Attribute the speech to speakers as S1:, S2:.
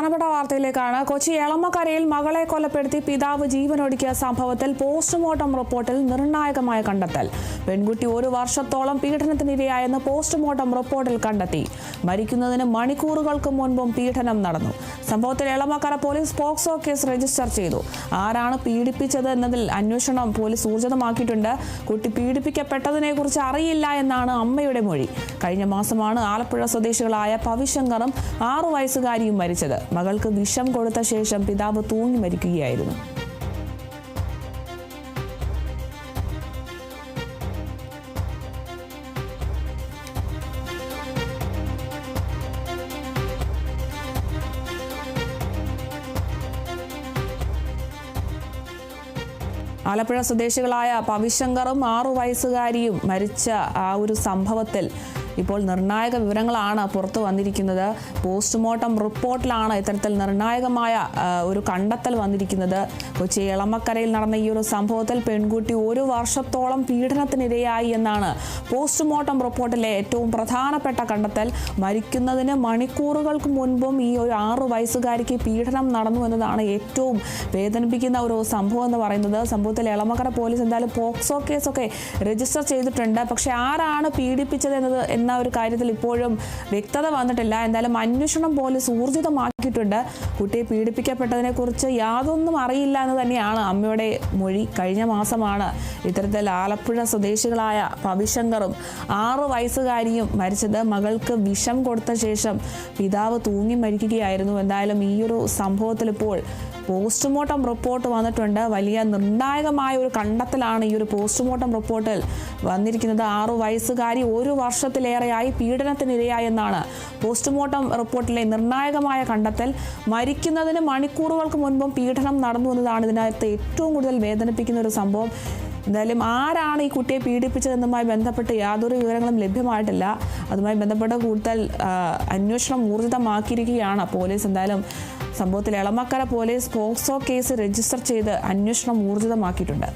S1: പ്രധാനപ്പെട്ട വാർത്തയിലേക്കാണ്. കൊച്ചി എളമക്കരയിൽ മകളെ കൊലപ്പെടുത്തി പിതാവ് ജീവനൊടുക്കിയ സംഭവത്തിൽ പോസ്റ്റ്മോർട്ടം റിപ്പോർട്ടിൽ നിർണായകമായ കണ്ടെത്തൽ. പെൺകുട്ടി 1 വർഷത്തോളം പീഡനത്തിനിരയായെന്ന് പോസ്റ്റ്മോർട്ടം റിപ്പോർട്ടിൽ കണ്ടെത്തി. മരിക്കുന്നതിന് മണിക്കൂറുകൾക്ക് മുൻപും പീഡനം നടന്നു. സംഭവത്തിൽ Elamakkara police POCSO case register ചെയ്തു. ആരാണ് പീഡിപ്പിച്ചത് എന്നതിൽ അന്വേഷണം പോലീസ് ഊർജിതമാക്കിയിട്ടുണ്ട്. കുട്ടി പീഡിപ്പിക്കപ്പെട്ടതിനെക്കുറിച്ച് അറിയില്ല എന്നാണ് അമ്മയുടെ മൊഴി. കഴിഞ്ഞ മാസമാണ് ആലപ്പുഴ സ്വദേശികളായ പവിശങ്കറും 6 വയസ്സുകാരിയും മരിച്ചത്. മകൾക്ക് വിഷം കൊടുത്ത ശേഷം പിതാവ് തൂങ്ങി മരിക്കുകയായിരുന്നു. ആലപ്പുഴ സ്വദേശികളായ പവിശങ്കറും 6 വയസ്സുകാരിയും മരിച്ച ആ ഒരു സംഭവത്തിൽ ഇപ്പോൾ നിർണായക വിവരങ്ങളാണ് പുറത്തു വന്നിരിക്കുന്നത്. പോസ്റ്റ്മോർട്ടം റിപ്പോർട്ടിലാണ് ഇത്തരത്തിൽ നിർണായകമായ ഒരു കണ്ടെത്തൽ വന്നിരിക്കുന്നത്. കൊച്ചി എളമക്കരയിൽ നടന്ന ഈ ഒരു സംഭവത്തിൽ പെൺകുട്ടി 1 വർഷത്തോളം പീഡനത്തിനിരയായി എന്നാണ് പോസ്റ്റ്മോർട്ടം റിപ്പോർട്ടിലെ ഏറ്റവും പ്രധാനപ്പെട്ട കണ്ടെത്തൽ. മരിക്കുന്നതിന് മണിക്കൂറുകൾക്ക് മുൻപും ഈ ഒരു 6 വയസ്സുകാരിക്ക് പീഡനം നടന്നു എന്നതാണ് ഏറ്റവും വേദനിപ്പിക്കുന്ന ഒരു സംഭവം എന്ന് പറയുന്നത്. സംഭവത്തിൽ എളമക്കര പോലീസ് എന്തായാലും പോക്സോ കേസൊക്കെ രജിസ്റ്റർ ചെയ്തിട്ടുണ്ട്. പക്ഷെ ആരാണ് പീഡിപ്പിച്ചത് എന്ന ഒരു കാര്യത്തിൽ ഇപ്പോഴും വ്യക്തത വന്നിട്ടില്ല. എന്തായാലും അന്വേഷണം പോലീസ് ഊർജിതമാക്കിയിട്ടുണ്ട്. കുട്ടിയെ പീഡിപ്പിക്കപ്പെട്ടതിനെ കുറിച്ച് യാതൊന്നും അറിയില്ല എന്ന് തന്നെയാണ് അമ്മയുടെ മൊഴി. കഴിഞ്ഞ മാസമാണ് ഇത്തരത്തിൽ ആലപ്പുഴ സ്വദേശികളായ പവിശങ്കറും 6 വയസ്സുകാരിയും മരിച്ചത്. മകൾക്ക് വിഷം കൊടുത്ത ശേഷം പിതാവ് തൂങ്ങി മരിക്കുകയായിരുന്നു. എന്തായാലും ഈ ഒരു സംഭവത്തിൽ ഇപ്പോൾ പോസ്റ്റ്മോർട്ടം റിപ്പോർട്ട് വന്നിട്ടുണ്ട്. വലിയ നിർണായകമായ ഒരു കണ്ടെത്തലാണ് ഈ ഒരു പോസ്റ്റ്മോർട്ടം റിപ്പോർട്ടിൽ വന്നിരിക്കുന്നത്. 6 വയസ്സുകാരി 1 വർഷത്തിലേറെയായി പീഡനത്തിനിരയായി എന്നാണ് പോസ്റ്റ്മോർട്ടം റിപ്പോർട്ടിലെ നിർണായകമായ കണ്ടെത്തൽ. മരിക്കുന്നതിന് മണിക്കൂറുകൾക്ക് മുൻപും പീഡനം നടന്നു എന്നതാണ് ഇതിനകത്ത് ഏറ്റവും കൂടുതൽ വേദനിപ്പിക്കുന്ന ഒരു സംഭവം. എന്തായാലും ആരാണ് ഈ കുട്ടിയെ പീഡിപ്പിച്ചതെന്നുമായി ബന്ധപ്പെട്ട് യാതൊരു വിവരങ്ങളും ലഭ്യമായിട്ടില്ല. അതുമായി ബന്ധപ്പെട്ട് കൂടുതൽ അന്വേഷണം ഊർജിതമാക്കിയിരിക്കുകയാണ് പോലീസ്. എന്തായാലും സംഭവത്തിൽ Elamakkara police POCSO case register ചെയ്ത് അന്വേഷണം ഊർജിതമാക്കിയിട്ടുണ്ട്.